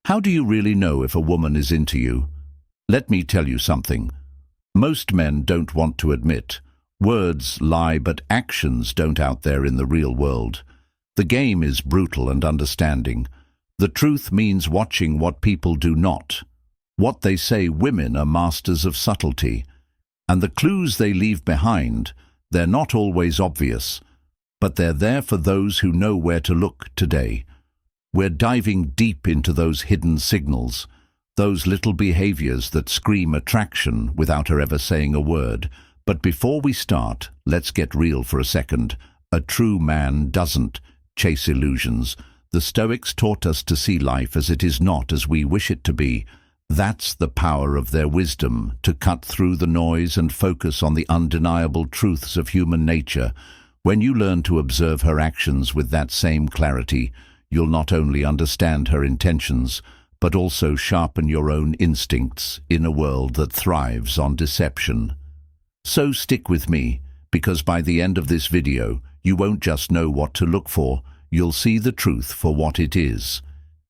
How do you really know if a woman is into you? Let me tell you something. Most men don't want to admit. Words lie, but actions don't out there in the real world. The game is brutal and understanding. The truth means watching what people do not. What they say, women are masters of subtlety. And the clues they leave behind, they're not always obvious, but they're there for those who know where to look today. We're diving deep into those hidden signals, those little behaviors that scream attraction without her ever saying a word. But before we start, let's get real for a second. A true man doesn't chase illusions. The Stoics taught us to see life as it is, not as we wish it to be. That's the power of their wisdom, to cut through the noise and focus on the undeniable truths of human nature. When you learn to observe her actions with that same clarity, you'll not only understand her intentions, but also sharpen your own instincts in a world that thrives on deception. So stick with me, because by the end of this video, you won't just know what to look for, you'll see the truth for what it is.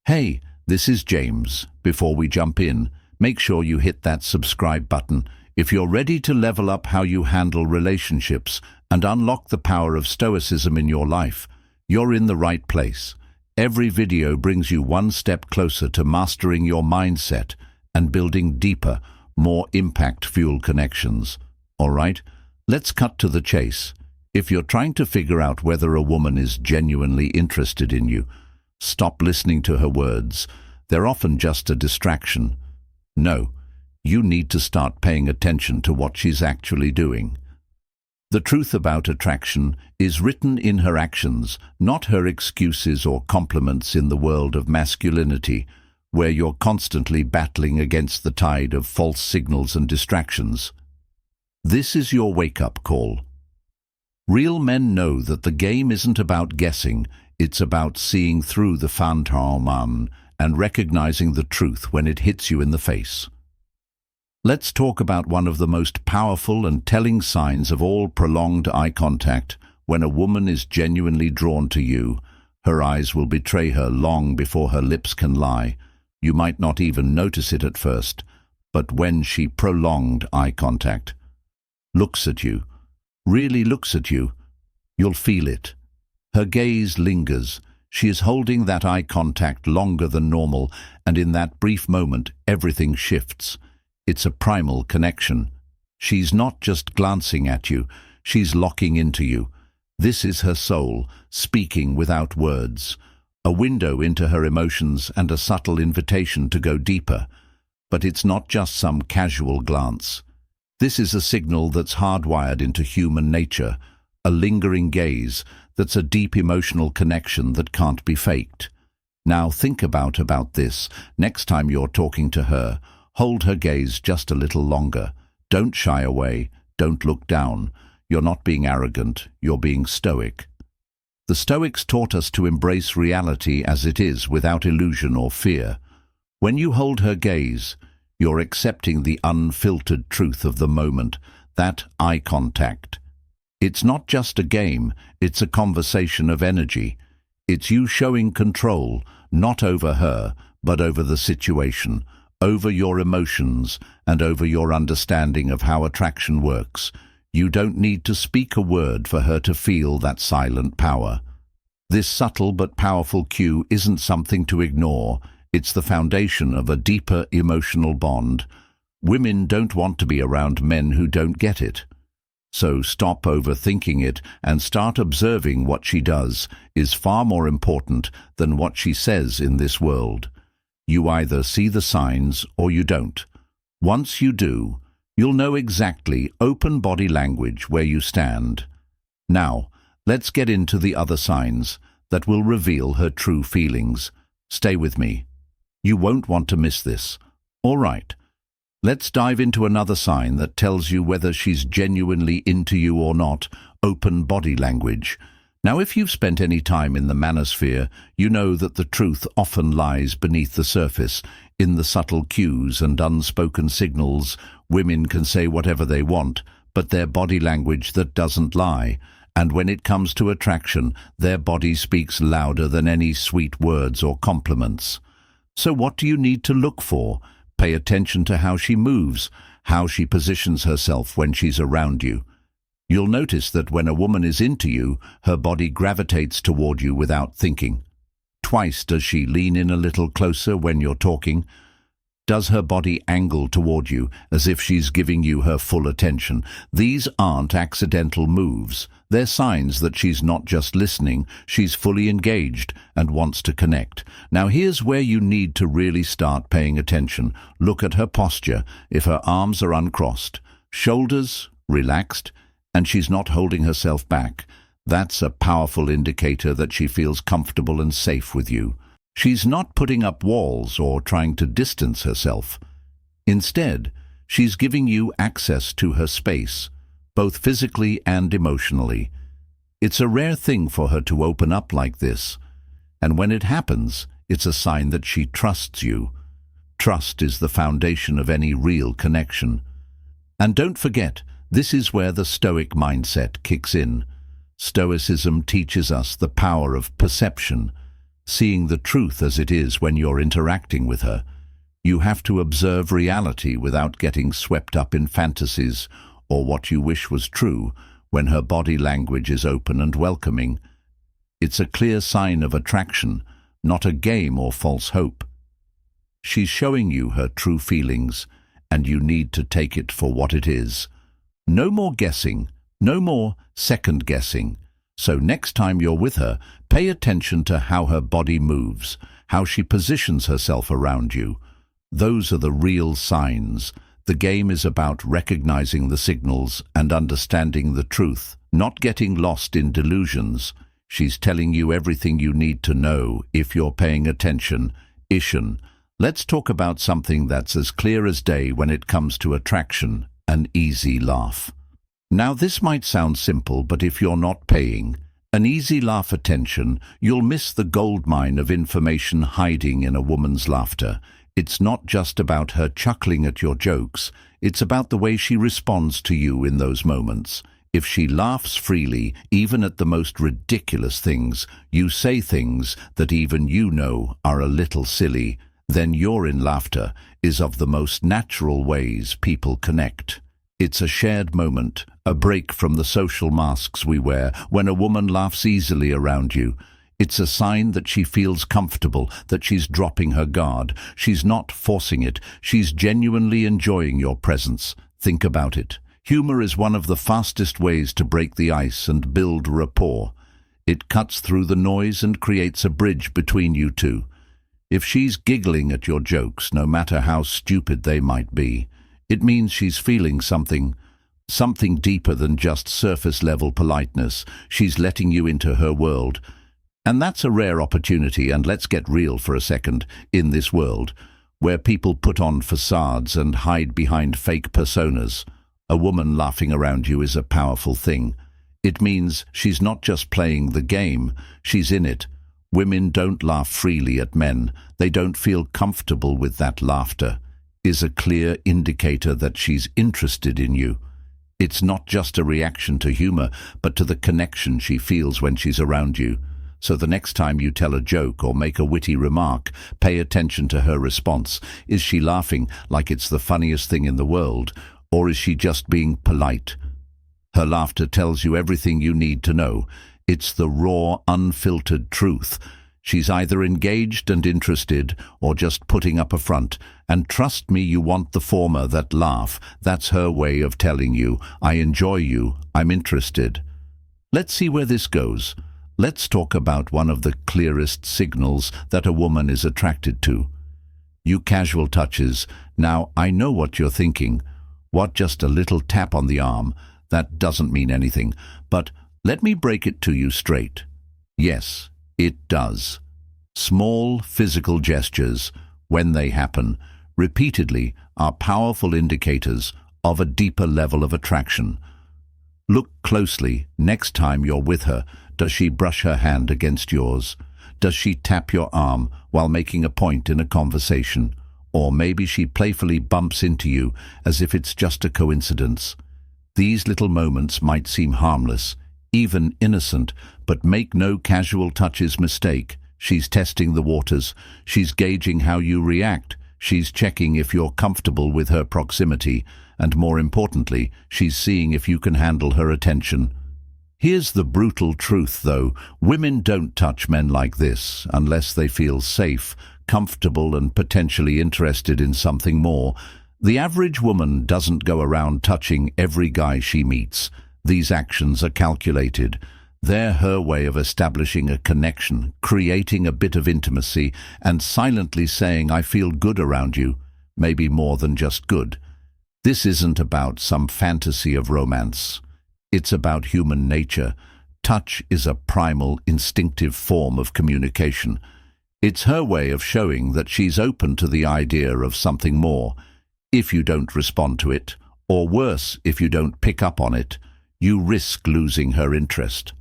Hey, this is James. Before we jump in, make sure you hit that subscribe button. If you're ready to level up how you handle relationships and unlock the power of Stoicism in your life, you're in the right place. Every video brings you one step closer to mastering your mindset and building deeper, more impact-fueled connections. All right, let's cut to the chase. If you're trying to figure out whether a woman is genuinely interested in you, stop listening to her words. They're often just a distraction. No, you need to start paying attention to what she's actually doing. The truth about attraction is written in her actions, not her excuses or compliments. In the world of masculinity, where you're constantly battling against the tide of false signals and distractions, this is your wake-up call. Real men know that the game isn't about guessing, it's about seeing through the phantom and recognizing the truth when it hits you in the face. Let's talk about one of the most powerful and telling signs of all: prolonged eye contact. When a woman is genuinely drawn to you, her eyes will betray her long before her lips can lie. You might not even notice it at first, but when she prolonged eye contact, looks at you, really looks at you, you'll feel it. Her gaze lingers. She is holding that eye contact longer than normal, and in that brief moment, everything shifts. It's a primal connection. She's not just glancing at you, she's locking into you. This is her soul, speaking without words. A window into her emotions and a subtle invitation to go deeper. But it's not just some casual glance. This is a signal that's hardwired into human nature, a lingering gaze that's a deep emotional connection that can't be faked. Now think about this. Next time you're talking to her, hold her gaze just a little longer. Don't shy away, don't look down. You're not being arrogant, you're being stoic. The Stoics taught us to embrace reality as it is, without illusion or fear. When you hold her gaze, you're accepting the unfiltered truth of the moment, that eye contact. It's not just a game, it's a conversation of energy. It's you showing control, not over her, but over the situation, over your emotions, and over your understanding of how attraction works. You don't need to speak a word for her to feel that silent power. This subtle but powerful cue isn't something to ignore. It's the foundation of a deeper emotional bond. Women don't want to be around men who don't get it. So stop overthinking it and start observing. What she does is far more important than what she says in this world. You either see the signs or you don't. Once you do, you'll know exactly, open body language, where you stand. Now, let's get into the other signs that will reveal her true feelings. Stay with me. You won't want to miss this. All right, let's dive into another sign that tells you whether she's genuinely into you or not: open body language. Now, if you've spent any time in the manosphere, you know that the truth often lies beneath the surface, in the subtle cues and unspoken signals. Women can say whatever they want, but their body language that doesn't lie. And when it comes to attraction, their body speaks louder than any sweet words or compliments. So what do you need to look for? Pay attention to how she moves, how she positions herself when she's around you. You'll notice that when a woman is into you, her body gravitates toward you without thinking. Twice does she lean in a little closer when you're talking. Does her body angle toward you as if she's giving you her full attention? These aren't accidental moves. They're signs that she's not just listening, she's fully engaged and wants to connect. Now here's where you need to really start paying attention. Look at her posture. If her arms are uncrossed, shoulders relaxed, and she's not holding herself back, that's a powerful indicator that she feels comfortable and safe with you. She's not putting up walls or trying to distance herself. Instead, she's giving you access to her space, both physically and emotionally. It's a rare thing for her to open up like this, and when it happens, it's a sign that she trusts you. Trust is the foundation of any real connection. And don't forget, this is where the Stoic mindset kicks in. Stoicism teaches us the power of perception, seeing the truth as it is when you're interacting with her. You have to observe reality without getting swept up in fantasies or what you wish was true. When her body language is open and welcoming, it's a clear sign of attraction, not a game or false hope. She's showing you her true feelings, and you need to take it for what it is. No more guessing, no more second guessing. So next time you're with her, pay attention to how her body moves, how she positions herself around you. Those are the real signs. The game is about recognizing the signals and understanding the truth, not getting lost in delusions. She's telling you everything you need to know if you're paying attention. Ishan, let's talk about something that's as clear as day when it comes to attraction: an easy laugh. Now this might sound simple, but if you're not paying an easy laugh attention, you'll miss the goldmine of information hiding in a woman's laughter. It's not just about her chuckling at your jokes, it's about the way she responds to you in those moments. If she laughs freely, even at the most ridiculous things, you say things that even you know are a little silly, then your in laughter is of the most natural ways people connect. It's a shared moment, a break from the social masks we wear. When a woman laughs easily around you, it's a sign that she feels comfortable, that she's dropping her guard. She's not forcing it. She's genuinely enjoying your presence. Think about it. Humor is one of the fastest ways to break the ice and build rapport. It cuts through the noise and creates a bridge between you two. If she's giggling at your jokes, no matter how stupid they might be, it means she's feeling something deeper than just surface-level politeness. She's letting you into her world. And that's a rare opportunity, and let's get real for a second. In this world, where people put on facades and hide behind fake personas, a woman laughing around you is a powerful thing. It means she's not just playing the game, she's in it. Women don't laugh freely at men. They don't feel comfortable with that laughter. Is a clear indicator that she's interested in you. It's not just a reaction to humor, but to the connection she feels when she's around you. So the next time you tell a joke or make a witty remark, pay attention to her response. Is she laughing like it's the funniest thing in the world, or is she just being polite? Her laughter tells you everything you need to know. It's the raw, unfiltered truth. She's either engaged and interested or just putting up a front. And trust me, you want the former, that laugh. That's her way of telling you, I enjoy you, I'm interested. Let's see where this goes. Let's talk about one of the clearest signals that a woman is attracted to. You casual touches. Now, I know what you're thinking. What, just a little tap on the arm? That doesn't mean anything. But let me break it to you straight. Yes, it does. Small physical gestures, when they happen repeatedly, are powerful indicators of a deeper level of attraction. Look closely next time you're with her. Does she brush her hand against yours? Does she tap your arm while making a point in a conversation? Or maybe she playfully bumps into you as if it's just a coincidence. These little moments might seem harmless, even innocent, but make no casual touches mistake. She's testing the waters. She's gauging how you react. She's checking if you're comfortable with her proximity. And more importantly, she's seeing if you can handle her attention. Here's the brutal truth, though. Women don't touch men like this unless they feel safe, comfortable, and potentially interested in something more. The average woman doesn't go around touching every guy she meets. These actions are calculated. They're her way of establishing a connection, creating a bit of intimacy, and silently saying, "I feel good around you," maybe more than just good. This isn't about some fantasy of romance. It's about human nature. Touch is a primal, instinctive form of communication. It's her way of showing that she's open to the idea of something more. If you don't respond to it, or worse, if you don't pick up on it, you risk losing her interest.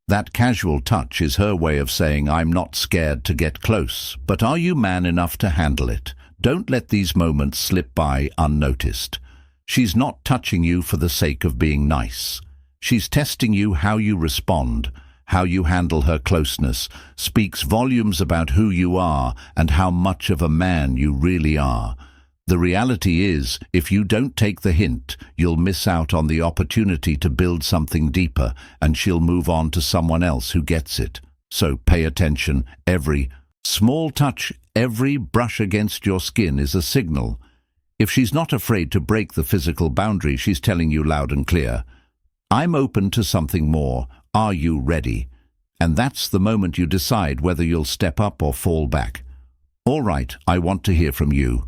That casual touch is her way of saying, "I'm not scared to get close, but are you man enough to handle it? Don't let these moments slip by unnoticed." She's not touching you for the sake of being nice. She's testing you. How you respond, how you handle her closeness, speaks volumes about who you are and how much of a man you really are. The reality is, if you don't take the hint, you'll miss out on the opportunity to build something deeper, and she'll move on to someone else who gets it. So pay attention. Every small touch, every brush against your skin is a signal. If she's not afraid to break the physical boundary, she's telling you loud and clear, "I'm open to something more. Are you ready?" And that's the moment you decide whether you'll step up or fall back. All right, I want to hear from you.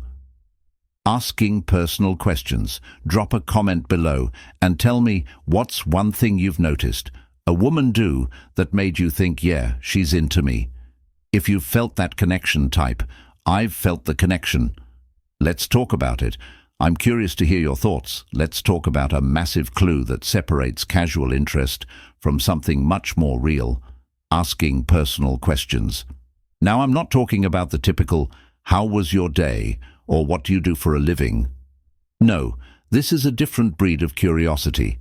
Asking personal questions. Drop a comment below and tell me, what's one thing you've noticed a woman do that made you think, yeah, she's into me? If you've felt that connection, type, "I've felt the connection." Let's talk about it. I'm curious to hear your thoughts. Let's talk about a massive clue that separates casual interest from something much more real: asking personal questions. Now, I'm not talking about the typical, "How was your day?" or "What do you do for a living?" No, this is a different breed of curiosity.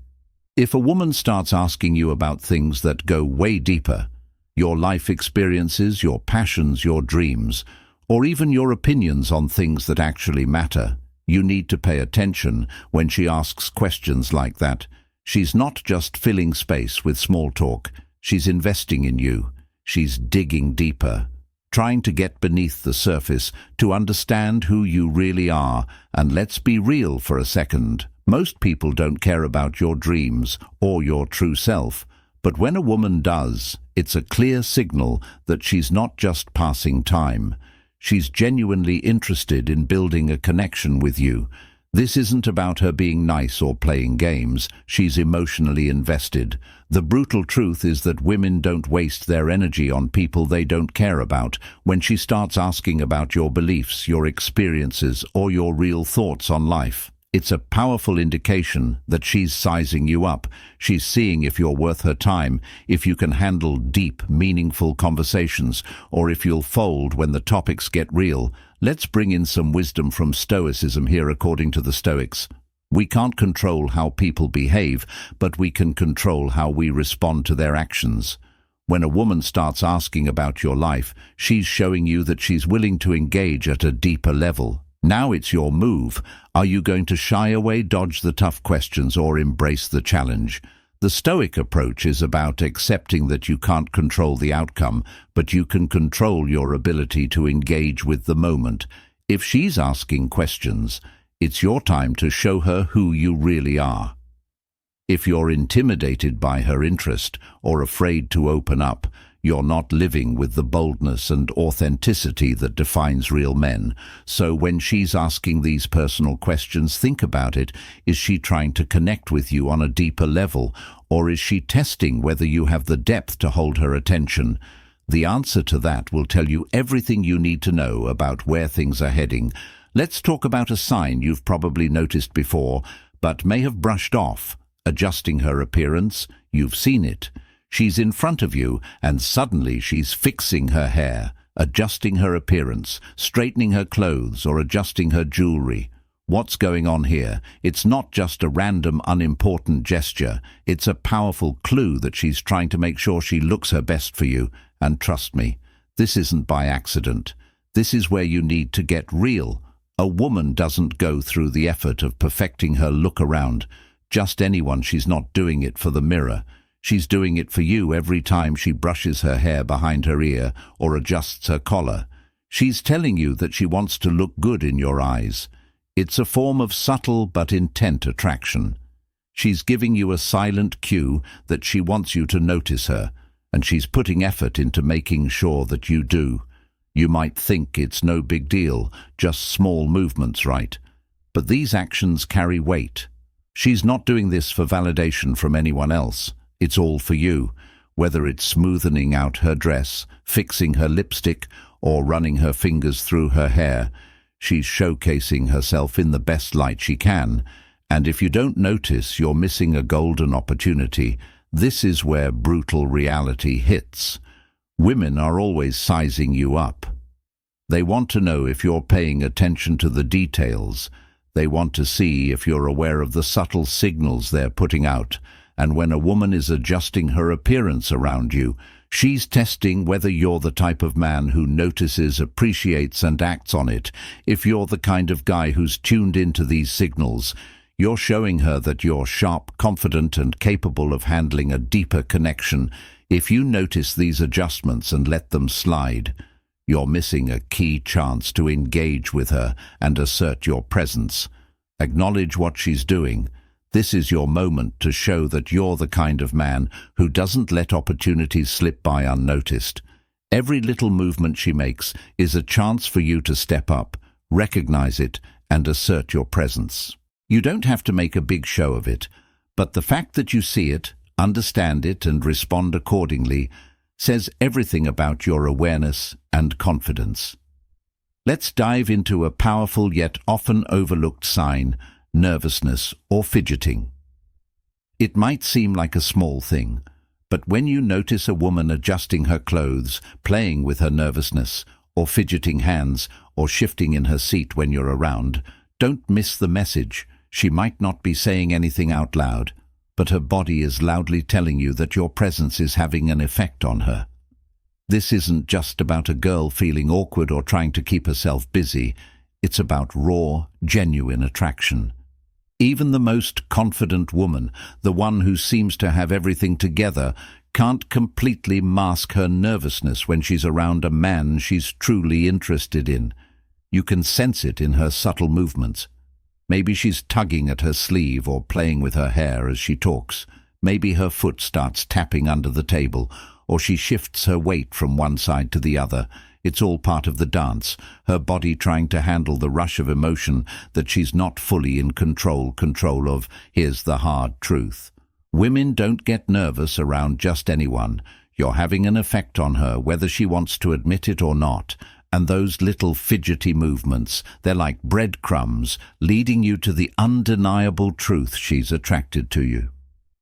If a woman starts asking you about things that go way deeper, your life experiences, your passions, your dreams, or even your opinions on things that actually matter, you need to pay attention when she asks questions like that. She's not just filling space with small talk. She's investing in you. She's digging deeper, trying to get beneath the surface to understand who you really are. And let's be real for a second. Most people don't care about your dreams or your true self. But when a woman does, it's a clear signal that she's not just passing time. She's genuinely interested in building a connection with you. This isn't about her being nice or playing games. She's emotionally invested. The brutal truth is that women don't waste their energy on people they don't care about. When she starts asking about your beliefs, your experiences, or your real thoughts on life, it's a powerful indication that she's sizing you up. She's seeing if you're worth her time, if you can handle deep, meaningful conversations, or if you'll fold when the topics get real. Let's bring in some wisdom from Stoicism here. According to the Stoics, we can't control how people behave, but we can control how we respond to their actions. When a woman starts asking about your life, she's showing you that she's willing to engage at a deeper level. Now it's your move. Are you going to shy away, dodge the tough questions, or embrace the challenge? The Stoic approach is about accepting that you can't control the outcome, but you can control your ability to engage with the moment. If she's asking questions, it's your time to show her who you really are. If you're intimidated by her interest or afraid to open up, you're not living with the boldness and authenticity that defines real men. So when she's asking these personal questions, think about it. Is she trying to connect with you on a deeper level, or is she testing whether you have the depth to hold her attention? The answer to that will tell you everything you need to know about where things are heading. Let's talk about a sign you've probably noticed before, but may have brushed off. Adjusting her appearance. You've seen it. She's in front of you, and suddenly she's fixing her hair, adjusting her appearance, straightening her clothes, or adjusting her jewelry. What's going on here? It's not just a random, unimportant gesture. It's a powerful clue that she's trying to make sure she looks her best for you. And trust me, This isn't by accident. This is where you need to get real. A woman doesn't go through the effort of perfecting her look around just anyone. She's not doing it for the mirror. She's doing it for you every time she brushes her hair behind her ear or adjusts her collar. She's telling you that she wants to look good in your eyes. It's a form of subtle but intent attraction. She's giving you a silent cue that she wants you to notice her, and she's putting effort into making sure that you do. You might think it's no big deal, just small movements, right? But these actions carry weight. She's not doing this for validation from anyone else. It's all for you, whether it's smoothing out her dress, fixing her lipstick, or running her fingers through her hair. She's showcasing herself in the best light she can, and if you don't notice, you're missing a golden opportunity. This is where brutal reality hits. Women are always sizing you up. They want to know if you're paying attention to the details. They want to see if you're aware of the subtle signals they're putting out. And when a woman is adjusting her appearance around you, she's testing whether you're the type of man who notices, appreciates, and acts on it. If you're the kind of guy who's tuned into these signals, you're showing her that you're sharp, confident, and capable of handling a deeper connection. If you notice these adjustments and let them slide, you're missing a key chance to engage with her and assert your presence. Acknowledge what she's doing. This is your moment to show that you're the kind of man who doesn't let opportunities slip by unnoticed. Every little movement she makes is a chance for you to step up, recognize it, and assert your presence. You don't have to make a big show of it, but the fact that you see it, understand it, and respond accordingly says everything about your awareness and confidence. Let's dive into a powerful yet often overlooked sign: nervousness or fidgeting. It might seem like a small thing, but when you notice a woman adjusting her clothes, playing with her nervousness, or fidgeting hands, or shifting in her seat when you're around, don't miss the message. She might not be saying anything out loud, but her body is loudly telling you that your presence is having an effect on her. This isn't just about a girl feeling awkward or trying to keep herself busy. It's about raw, genuine attraction. Even the most confident woman, the one who seems to have everything together, can't completely mask her nervousness when she's around a man she's truly interested in. You can sense it in her subtle movements. Maybe she's tugging at her sleeve or playing with her hair as she talks. Maybe her foot starts tapping under the table, or she shifts her weight from one side to the other. It's all part of the dance, her body trying to handle the rush of emotion that she's not fully in control of. Here's the hard truth. Women don't get nervous around just anyone. You're having an effect on her, whether she wants to admit it or not. And those little fidgety movements, they're like breadcrumbs, leading you to the undeniable truth she's attracted to you.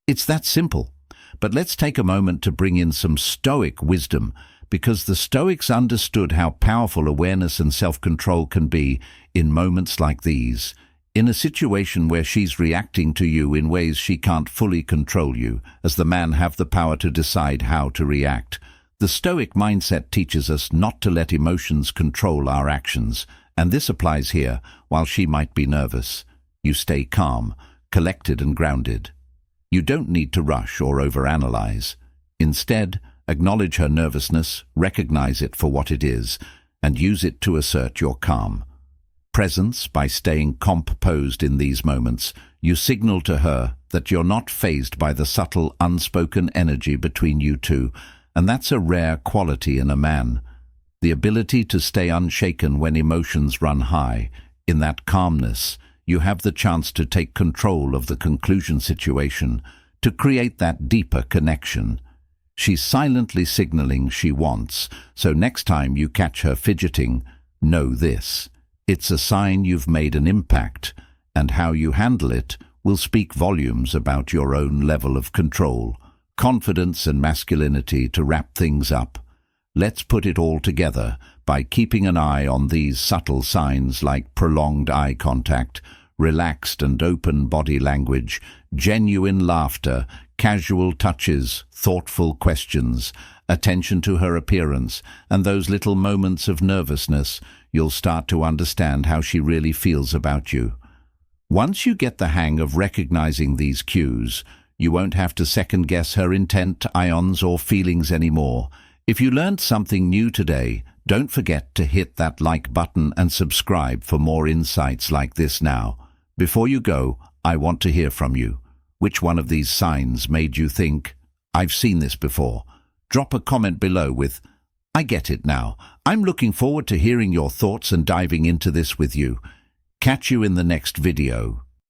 It's that simple. But let's take a moment to bring in some Stoic wisdom, because the Stoics understood how powerful awareness and self-control can be in moments like these. In a situation where she's reacting to you in ways she can't fully control you, as the man have the power to decide how to react. The Stoic mindset teaches us not to let emotions control our actions, and this applies here. While she might be nervous, you stay calm, collected and grounded. You don't need to rush or overanalyze. Instead, acknowledge her nervousness, recognize it for what it is, and use it to assert your calm presence. By staying composed in these moments, you signal to her that you're not fazed by the subtle, unspoken energy between you two. And that's a rare quality in a man. The ability to stay unshaken when emotions run high. In that calmness, you have the chance to take control of the conclusion situation, to create that deeper connection. She's silently signaling she wants, so next time you catch her fidgeting, know this: it's a sign you've made an impact, and how you handle it will speak volumes about your own level of control. Confidence and masculinity. To wrap things up, let's put it all together by keeping an eye on these subtle signs like prolonged eye contact, relaxed and open body language, genuine laughter, Casual touches, thoughtful questions, attention to her appearance, and those little moments of nervousness, you'll start to understand how she really feels about you. Once you get the hang of recognizing these cues, you won't have to second-guess her intent, ions, or feelings anymore. If you learned something new today, don't forget to hit that like button and subscribe for more insights like this now. Before you go, I want to hear from you. Which one of these signs made you think, "I've seen this before"? Drop a comment below with, "I get it now." I'm looking forward to hearing your thoughts and diving into this with you. Catch you in the next video.